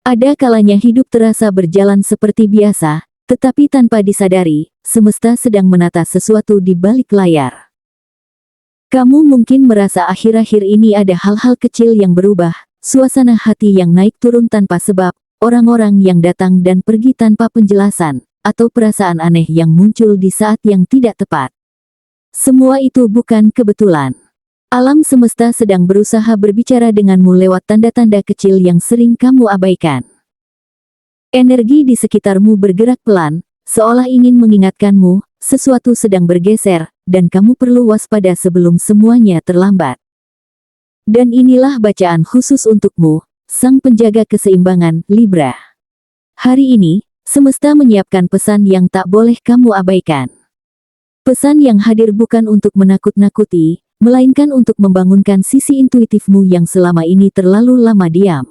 Ada kalanya hidup terasa berjalan seperti biasa, tetapi tanpa disadari, semesta sedang menata sesuatu di balik layar. Kamu mungkin merasa akhir-akhir ini ada hal-hal kecil yang berubah, suasana hati yang naik turun tanpa sebab, orang-orang yang datang dan pergi tanpa penjelasan, atau perasaan aneh yang muncul di saat yang tidak tepat. Semua itu bukan kebetulan. Alam semesta sedang berusaha berbicara denganmu lewat tanda-tanda kecil yang sering kamu abaikan. Energi di sekitarmu bergerak pelan, seolah ingin mengingatkanmu, sesuatu sedang bergeser, dan kamu perlu waspada sebelum semuanya terlambat. Dan inilah bacaan khusus untukmu, sang penjaga keseimbangan, Libra. Hari ini, semesta menyiapkan pesan yang tak boleh kamu abaikan. Pesan yang hadir bukan untuk menakut-nakuti, melainkan untuk membangunkan sisi intuitifmu yang selama ini terlalu lama diam.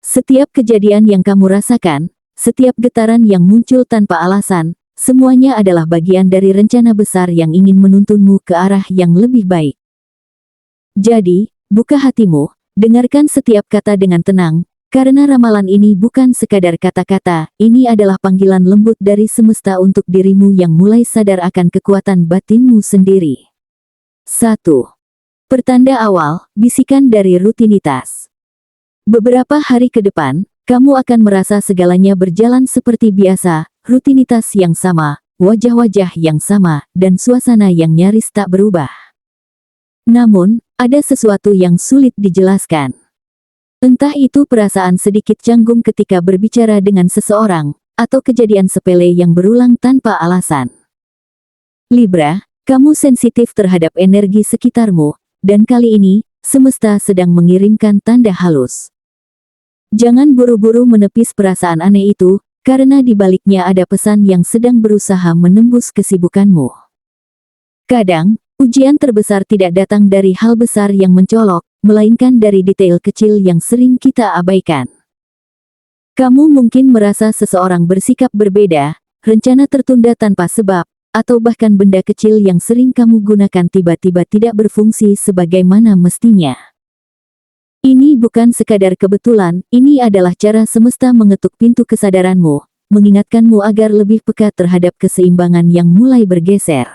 Setiap kejadian yang kamu rasakan, setiap getaran yang muncul tanpa alasan, semuanya adalah bagian dari rencana besar yang ingin menuntunmu ke arah yang lebih baik. Jadi, buka hatimu, dengarkan setiap kata dengan tenang, karena ramalan ini bukan sekadar kata-kata, ini adalah panggilan lembut dari semesta untuk dirimu yang mulai sadar akan kekuatan batinmu sendiri. 1. Pertanda awal, bisikan dari rutinitas. Beberapa hari ke depan, kamu akan merasa segalanya berjalan seperti biasa, rutinitas yang sama, wajah-wajah yang sama, dan suasana yang nyaris tak berubah. Namun, ada sesuatu yang sulit dijelaskan. Entah itu perasaan sedikit canggung ketika berbicara dengan seseorang, atau kejadian sepele yang berulang tanpa alasan. Libra, kamu sensitif terhadap energi sekitarmu, dan kali ini, semesta sedang mengirimkan tanda halus. Jangan buru-buru menepis perasaan aneh itu, karena di baliknya ada pesan yang sedang berusaha menembus kesibukanmu. Kadang, ujian terbesar tidak datang dari hal besar yang mencolok, melainkan dari detail kecil yang sering kita abaikan. Kamu mungkin merasa seseorang bersikap berbeda, rencana tertunda tanpa sebab, atau bahkan benda kecil yang sering kamu gunakan tiba-tiba tidak berfungsi sebagaimana mestinya. Ini bukan sekadar kebetulan, ini adalah cara semesta mengetuk pintu kesadaranmu, mengingatkanmu agar lebih peka terhadap keseimbangan yang mulai bergeser.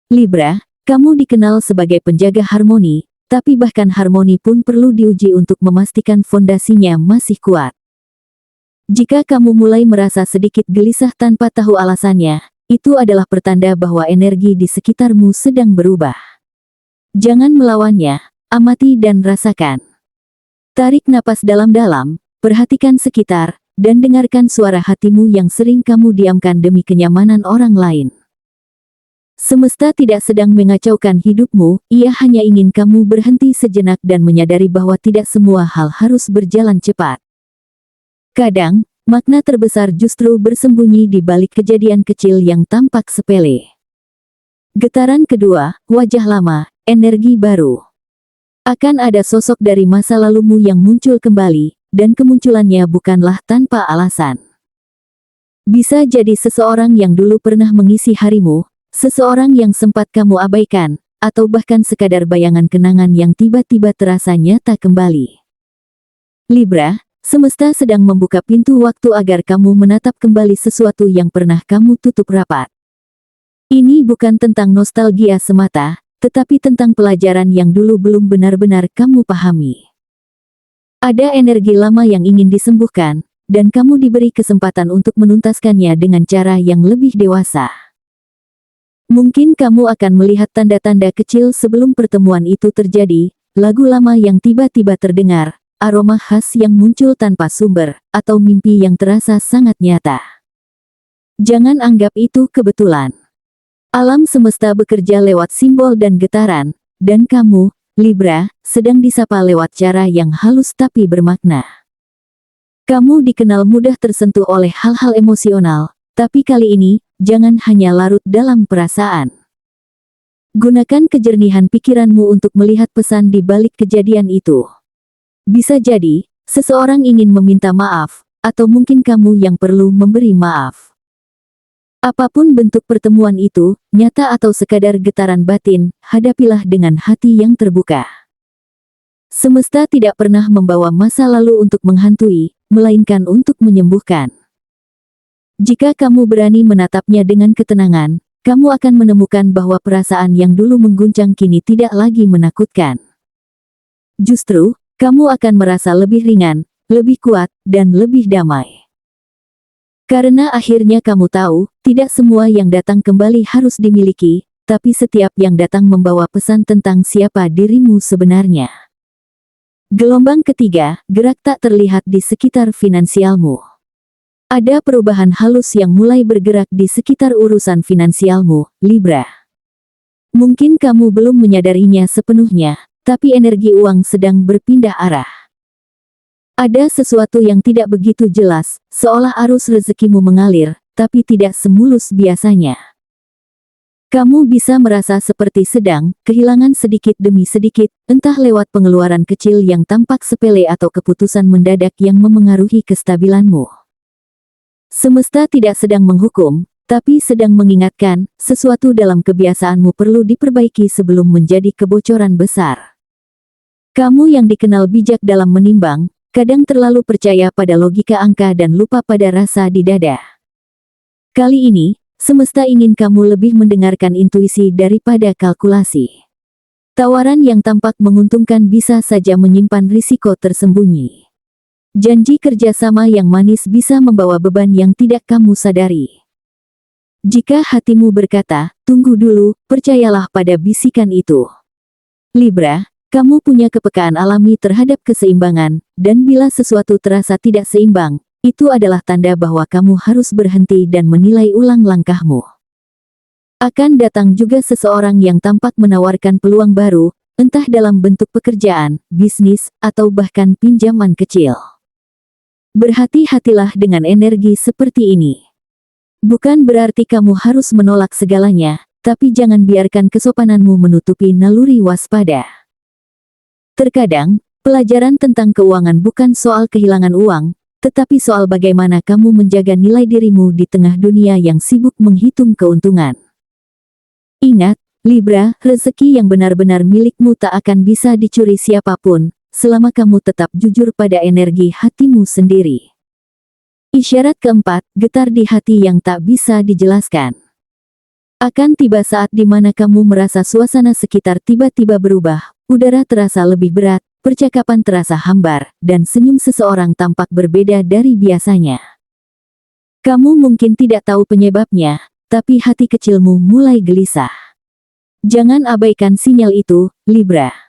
Libra, kamu dikenal sebagai penjaga harmoni, tapi bahkan harmoni pun perlu diuji untuk memastikan fondasinya masih kuat. Jika kamu mulai merasa sedikit gelisah tanpa tahu alasannya, itu adalah pertanda bahwa energi di sekitarmu sedang berubah. Jangan melawannya, amati dan rasakan. Tarik napas dalam-dalam, perhatikan sekitar, dan dengarkan suara hatimu yang sering kamu diamkan demi kenyamanan orang lain. Semesta tidak sedang mengacaukan hidupmu, ia hanya ingin kamu berhenti sejenak dan menyadari bahwa tidak semua hal harus berjalan cepat. Kadang, makna terbesar justru bersembunyi di balik kejadian kecil yang tampak sepele. Getaran kedua, wajah lama, energi baru. Akan ada sosok dari masa lalumu yang muncul kembali, dan kemunculannya bukanlah tanpa alasan. Bisa jadi seseorang yang dulu pernah mengisi harimu, seseorang yang sempat kamu abaikan, atau bahkan sekadar bayangan kenangan yang tiba-tiba terasa nyata kembali. Libra, semesta sedang membuka pintu waktu agar kamu menatap kembali sesuatu yang pernah kamu tutup rapat. Ini bukan tentang nostalgia semata, tetapi tentang pelajaran yang dulu belum benar-benar kamu pahami. Ada energi lama yang ingin disembuhkan, dan kamu diberi kesempatan untuk menuntaskannya dengan cara yang lebih dewasa. Mungkin kamu akan melihat tanda-tanda kecil sebelum pertemuan itu terjadi, lagu lama yang tiba-tiba terdengar, aroma khas yang muncul tanpa sumber, atau mimpi yang terasa sangat nyata. Jangan anggap itu kebetulan. Alam semesta bekerja lewat simbol dan getaran, dan kamu, Libra, sedang disapa lewat cara yang halus tapi bermakna. Kamu dikenal mudah tersentuh oleh hal-hal emosional, tapi kali ini, jangan hanya larut dalam perasaan. Gunakan kejernihan pikiranmu untuk melihat pesan di balik kejadian itu. Bisa jadi, seseorang ingin meminta maaf, atau mungkin kamu yang perlu memberi maaf. Apapun bentuk pertemuan itu, nyata atau sekadar getaran batin, hadapilah dengan hati yang terbuka. Semesta tidak pernah membawa masa lalu untuk menghantui, melainkan untuk menyembuhkan. Jika kamu berani menatapnya dengan ketenangan, kamu akan menemukan bahwa perasaan yang dulu mengguncang kini tidak lagi menakutkan. Justru, kamu akan merasa lebih ringan, lebih kuat, dan lebih damai. Karena akhirnya kamu tahu, tidak semua yang datang kembali harus dimiliki, tapi setiap yang datang membawa pesan tentang siapa dirimu sebenarnya. Gelombang ketiga, gerak tak terlihat di sekitar finansialmu. Ada perubahan halus yang mulai bergerak di sekitar urusan finansialmu, Libra. Mungkin kamu belum menyadarinya sepenuhnya, tapi energi uang sedang berpindah arah. Ada sesuatu yang tidak begitu jelas, seolah arus rezekimu mengalir, tapi tidak semulus biasanya. Kamu bisa merasa seperti sedang kehilangan sedikit demi sedikit, entah lewat pengeluaran kecil yang tampak sepele atau keputusan mendadak yang memengaruhi kestabilanmu. Semesta tidak sedang menghukum, tapi sedang mengingatkan, sesuatu dalam kebiasaanmu perlu diperbaiki sebelum menjadi kebocoran besar. Kamu yang dikenal bijak dalam menimbang, kadang terlalu percaya pada logika angka dan lupa pada rasa di dada. Kali ini, semesta ingin kamu lebih mendengarkan intuisi daripada kalkulasi. Tawaran yang tampak menguntungkan bisa saja menyimpan risiko tersembunyi. Janji kerjasama yang manis bisa membawa beban yang tidak kamu sadari. Jika hatimu berkata, tunggu dulu, percayalah pada bisikan itu. Libra, kamu punya kepekaan alami terhadap keseimbangan, dan bila sesuatu terasa tidak seimbang, itu adalah tanda bahwa kamu harus berhenti dan menilai ulang langkahmu. Akan datang juga seseorang yang tampak menawarkan peluang baru, entah dalam bentuk pekerjaan, bisnis, atau bahkan pinjaman kecil. Berhati-hatilah dengan energi seperti ini. Bukan berarti kamu harus menolak segalanya, tapi jangan biarkan kesopananmu menutupi naluri waspada. Terkadang, pelajaran tentang keuangan bukan soal kehilangan uang, tetapi soal bagaimana kamu menjaga nilai dirimu di tengah dunia yang sibuk menghitung keuntungan. Ingat, Libra, rezeki yang benar-benar milikmu tak akan bisa dicuri siapapun, selama kamu tetap jujur pada energi hatimu sendiri. Isyarat keempat, getar di hati yang tak bisa dijelaskan. Akan tiba saat di mana kamu merasa suasana sekitar tiba-tiba berubah, udara terasa lebih berat, percakapan terasa hambar, dan senyum seseorang tampak berbeda dari biasanya. Kamu mungkin tidak tahu penyebabnya, tapi hati kecilmu mulai gelisah. Jangan abaikan sinyal itu, Libra.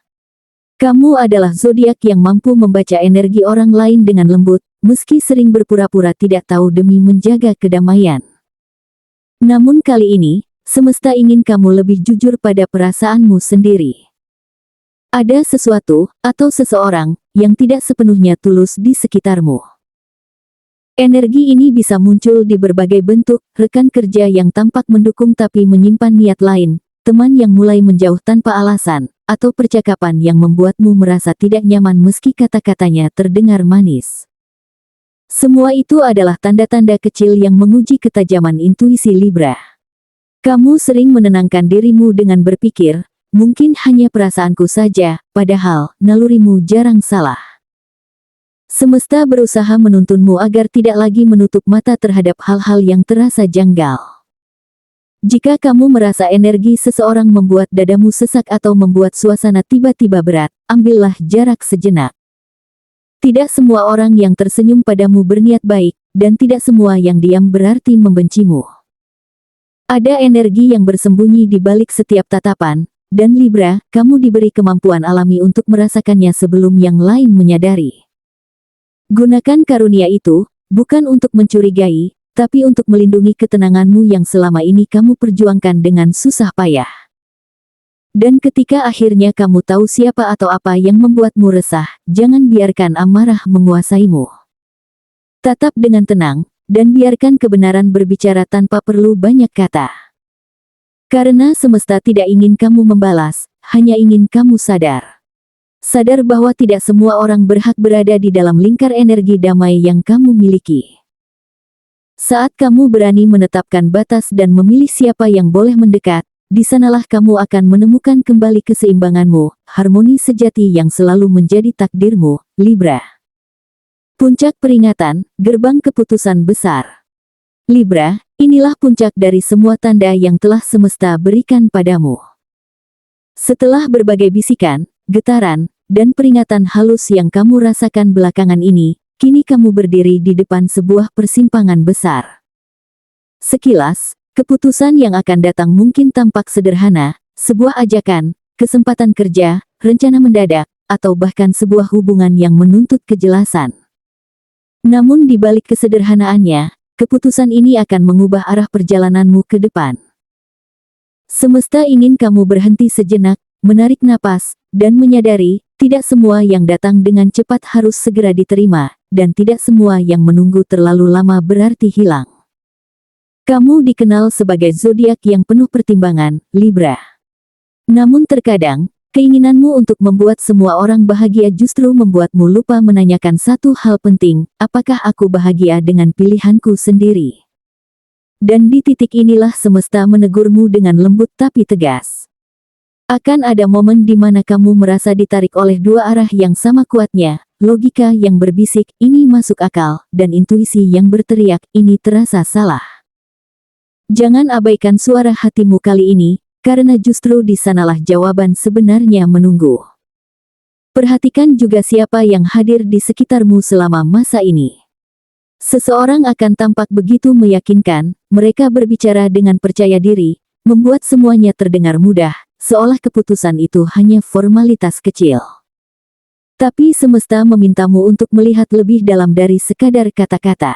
Kamu adalah zodiak yang mampu membaca energi orang lain dengan lembut, meski sering berpura-pura tidak tahu demi menjaga kedamaian. Namun kali ini, semesta ingin kamu lebih jujur pada perasaanmu sendiri. Ada sesuatu, atau seseorang, yang tidak sepenuhnya tulus di sekitarmu. Energi ini bisa muncul di berbagai bentuk, rekan kerja yang tampak mendukung tapi menyimpan niat lain, teman yang mulai menjauh tanpa alasan, atau percakapan yang membuatmu merasa tidak nyaman meski kata-katanya terdengar manis. Semua itu adalah tanda-tanda kecil yang menguji ketajaman intuisi Libra. Kamu sering menenangkan dirimu dengan berpikir, mungkin hanya perasaanku saja, padahal nalurimu jarang salah. Semesta berusaha menuntunmu agar tidak lagi menutup mata terhadap hal-hal yang terasa janggal. Jika kamu merasa energi seseorang membuat dadamu sesak atau membuat suasana tiba-tiba berat, ambillah jarak sejenak. Tidak semua orang yang tersenyum padamu berniat baik, dan tidak semua yang diam berarti membencimu. Ada energi yang bersembunyi di balik setiap tatapan, dan Libra, kamu diberi kemampuan alami untuk merasakannya sebelum yang lain menyadari. Gunakan karunia itu, bukan untuk mencurigai, tapi untuk melindungi ketenanganmu yang selama ini kamu perjuangkan dengan susah payah. Dan ketika akhirnya kamu tahu siapa atau apa yang membuatmu resah, jangan biarkan amarah menguasaimu. Tatap dengan tenang, dan biarkan kebenaran berbicara tanpa perlu banyak kata. Karena semesta tidak ingin kamu membalas, hanya ingin kamu sadar. Sadar bahwa tidak semua orang berhak berada di dalam lingkar energi damai yang kamu miliki. Saat kamu berani menetapkan batas dan memilih siapa yang boleh mendekat, di sanalah kamu akan menemukan kembali keseimbanganmu, harmoni sejati yang selalu menjadi takdirmu, Libra. Puncak peringatan, gerbang keputusan besar. Libra, inilah puncak dari semua tanda yang telah semesta berikan padamu. Setelah berbagai bisikan, getaran, dan peringatan halus yang kamu rasakan belakangan ini, kini kamu berdiri di depan sebuah persimpangan besar. Sekilas, keputusan yang akan datang mungkin tampak sederhana, sebuah ajakan, kesempatan kerja, rencana mendadak, atau bahkan sebuah hubungan yang menuntut kejelasan. Namun di balik kesederhanaannya, keputusan ini akan mengubah arah perjalananmu ke depan. Semesta ingin kamu berhenti sejenak, menarik napas, dan menyadari, tidak semua yang datang dengan cepat harus segera diterima, dan tidak semua yang menunggu terlalu lama berarti hilang. Kamu dikenal sebagai zodiak yang penuh pertimbangan, Libra. Namun terkadang, keinginanmu untuk membuat semua orang bahagia justru membuatmu lupa menanyakan satu hal penting, apakah aku bahagia dengan pilihanku sendiri? Dan di titik inilah semesta menegurmu dengan lembut tapi tegas. Akan ada momen di mana kamu merasa ditarik oleh dua arah yang sama kuatnya, logika yang berbisik, ini masuk akal, dan intuisi yang berteriak, ini terasa salah. Jangan abaikan suara hatimu kali ini, karena justru di sanalah jawaban sebenarnya menunggu. Perhatikan juga siapa yang hadir di sekitarmu selama masa ini. Seseorang akan tampak begitu meyakinkan, mereka berbicara dengan percaya diri, membuat semuanya terdengar mudah, seolah keputusan itu hanya formalitas kecil. Tapi semesta memintamu untuk melihat lebih dalam dari sekadar kata-kata.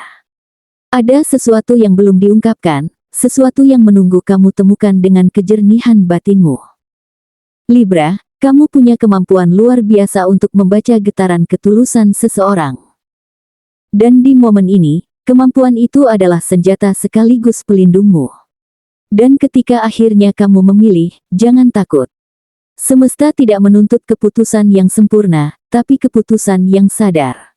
Ada sesuatu yang belum diungkapkan, sesuatu yang menunggu kamu temukan dengan kejernihan batinmu. Libra, kamu punya kemampuan luar biasa untuk membaca getaran ketulusan seseorang. Dan di momen ini, kemampuan itu adalah senjata sekaligus pelindungmu. Dan ketika akhirnya kamu memilih, jangan takut. Semesta tidak menuntut keputusan yang sempurna, tapi keputusan yang sadar.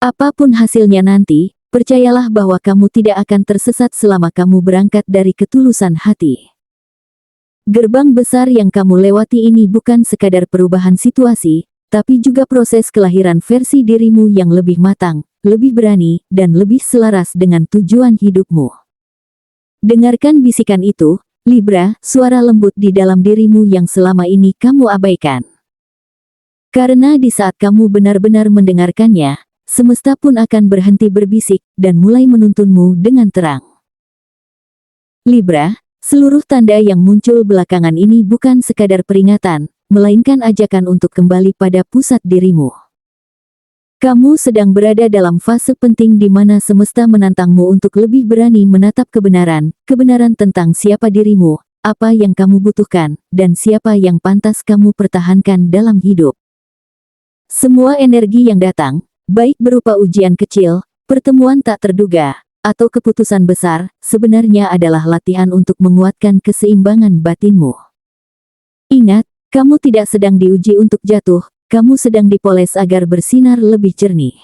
Apapun hasilnya nanti, percayalah bahwa kamu tidak akan tersesat selama kamu berangkat dari ketulusan hati. Gerbang besar yang kamu lewati ini bukan sekadar perubahan situasi, tapi juga proses kelahiran versi dirimu yang lebih matang, lebih berani, dan lebih selaras dengan tujuan hidupmu. Dengarkan bisikan itu, Libra, suara lembut di dalam dirimu yang selama ini kamu abaikan. Karena di saat kamu benar-benar mendengarkannya, semesta pun akan berhenti berbisik, dan mulai menuntunmu dengan terang. Libra, seluruh tanda yang muncul belakangan ini bukan sekadar peringatan, melainkan ajakan untuk kembali pada pusat dirimu. Kamu sedang berada dalam fase penting di mana semesta menantangmu untuk lebih berani menatap kebenaran tentang siapa dirimu, apa yang kamu butuhkan, dan siapa yang pantas kamu pertahankan dalam hidup. Semua energi yang datang, baik berupa ujian kecil, pertemuan tak terduga, atau keputusan besar, sebenarnya adalah latihan untuk menguatkan keseimbangan batinmu. Ingat, kamu tidak sedang diuji untuk jatuh, kamu sedang dipoles agar bersinar lebih jernih.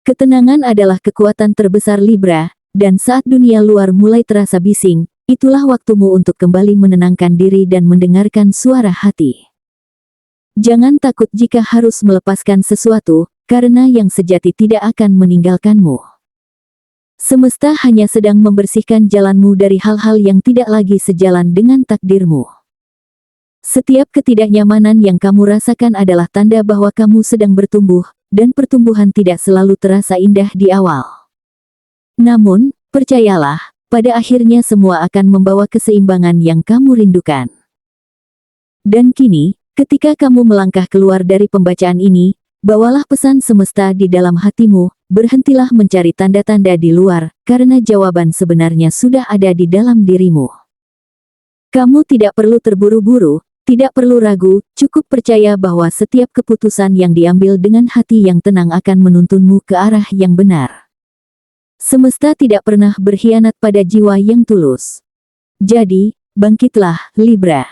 Ketenangan adalah kekuatan terbesar Libra, dan saat dunia luar mulai terasa bising, itulah waktumu untuk kembali menenangkan diri dan mendengarkan suara hati. Jangan takut jika harus melepaskan sesuatu, karena yang sejati tidak akan meninggalkanmu. Semesta hanya sedang membersihkan jalanmu dari hal-hal yang tidak lagi sejalan dengan takdirmu. Setiap ketidaknyamanan yang kamu rasakan adalah tanda bahwa kamu sedang bertumbuh, dan pertumbuhan tidak selalu terasa indah di awal. Namun, percayalah, pada akhirnya semua akan membawa keseimbangan yang kamu rindukan. Dan kini, ketika kamu melangkah keluar dari pembacaan ini, bawalah pesan semesta di dalam hatimu, berhentilah mencari tanda-tanda di luar, karena jawaban sebenarnya sudah ada di dalam dirimu. Kamu tidak perlu terburu-buru, tidak perlu ragu, cukup percaya bahwa setiap keputusan yang diambil dengan hati yang tenang akan menuntunmu ke arah yang benar. Semesta tidak pernah berkhianat pada jiwa yang tulus. Jadi, bangkitlah, Libra.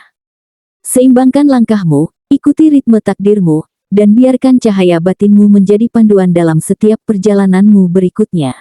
Seimbangkan langkahmu, ikuti ritme takdirmu, dan biarkan cahaya batinmu menjadi panduan dalam setiap perjalananmu berikutnya.